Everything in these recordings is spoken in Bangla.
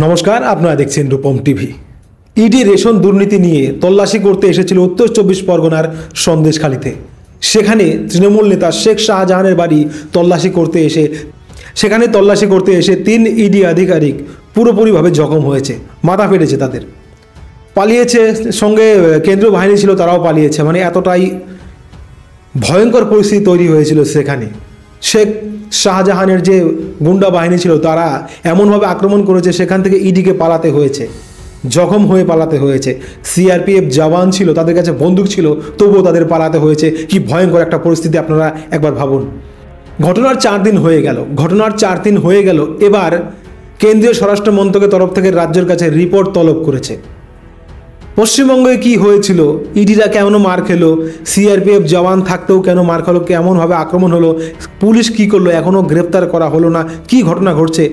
নমস্কার, আপনারা দেখছেন রূপম টিভি। ইডি রেশন দুর্নীতি নিয়ে তল্লাশি করতে এসেছিল উত্তর 24 পরগনার সন্দেশখালীতে। সেখানে তৃণমূল নেতা শেখ শাহজাহানের বাড়ি তল্লাশি করতে এসে 3 ইডি আধিকারিক পুরোপুরিভাবে জখম হয়েছে, মাথা ফেটেছে তাদের, পালিয়েছে। সঙ্গে কেন্দ্রীয় বাহিনী ছিল, তারাও পালিয়েছে। মানে এতটাই ভয়ঙ্কর পরিস্থিতি তৈরি হয়েছিল সেখানে। শেখ শাহজাহানের যে গুন্ডা বাহিনী ছিল তারা এমনভাবে আক্রমণ করেছে, সেখান থেকে ইডিকে পালাতে হয়েছে, জখম হয়ে পালাতে হয়েছে। সিআরপিএফ জওয়ান ছিল, তাদের কাছে বন্দুক ছিল, তবুও তাদের পালাতে হয়েছে। কি ভয়ঙ্কর একটা পরিস্থিতি, আপনারা একবার ভাবুন। ঘটনার 4 দিন হয়ে গেল। এবার কেন্দ্রীয় স্বরাষ্ট্র মন্ত্রকের তরফ থেকে রাজ্যের কাছে রিপোর্ট তলব করেছে। পশ্চিমবঙ্গে কি হয়েছিল, ইডিরা কেমন মার খেলো, সিআরপিএফ জওয়ান থাকতেও কেন মার খেলো, কেমনভাবে আক্রমণ হলো, পুলিশ কি করলো, এখনও গ্রেপ্তার করা হলো না, কি ঘটনা ঘটছে,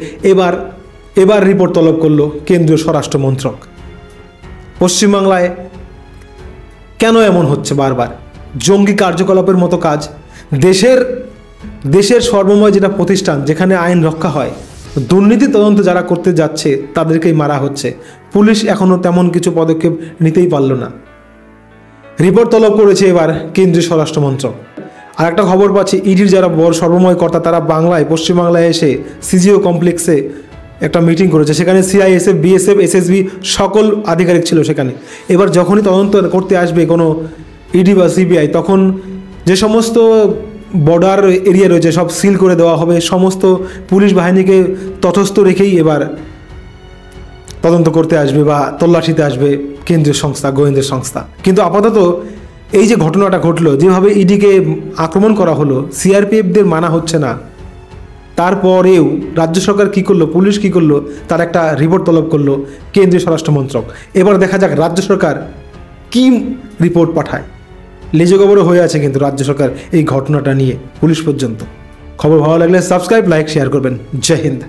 এবার রিপোর্ট তলব করলো কেন্দ্রীয় স্বরাষ্ট্র মন্ত্রক। পশ্চিমবাংলায় কেন এমন হচ্ছে বারবার? জঙ্গি কার্যকলাপের মতো কাজ। দেশের সর্বময় যেটা প্রতিষ্ঠান, যেখানে আইন রক্ষা হয়, দুর্নীতি তদন্ত যারা করতে যাচ্ছে তাদেরকেই মারা হচ্ছে। পুলিশ এখনও তেমন কিছু পদক্ষেপ নিতেই পারল না। রিপোর্ট তলব করেছে এবার কেন্দ্রীয় স্বরাষ্ট্র মন্ত্রক। আর একটা খবর পাচ্ছি, ইডির যারা বড় সর্বময় কর্তা তারা পশ্চিমবাংলায় এসে সিজিও কমপ্লেক্সে একটা মিটিং করেছে। সেখানে সিআইএসএফ, বিএসএফ, এসএসবি সকল আধিকারিক ছিল সেখানে। এবার যখনই তদন্ত করতে আসবে কোনো ইডি বা সিবিআই, তখন যে সমস্ত বর্ডার এরিয়া রয়েছে সব সিল করে দেওয়া হবে। সমস্ত পুলিশ বাহিনীকে তটস্থ রেখেই এবার তদন্ত করতে আসবে বা তল্লাশিতে আসবে কেন্দ্রীয় সংস্থা, গোয়েন্দা সংস্থা। কিন্তু আপাতত এই যে ঘটনাটা ঘটলো, যেভাবে ইডিকে আক্রমণ করা হলো, সিআরপিএফদের মানা হচ্ছে না, তারপরেও রাজ্য সরকার কী করলো, পুলিশ কী করলো, তার একটা রিপোর্ট তলব করলো কেন্দ্রীয় স্বরাষ্ট্র মন্ত্রক। এবার দেখা যাক রাজ্য সরকার কী রিপোর্ট পাঠায়। লেজগবরে হয়ে আছে কিন্তু রাজ্য সরকার এই ঘটনাটা নিয়ে, পুলিশ পর্যন্ত। খবর ভালো লাগলে সাবস্ক্রাইব, লাইক, শেয়ার করবেন। জয় হিন্দ।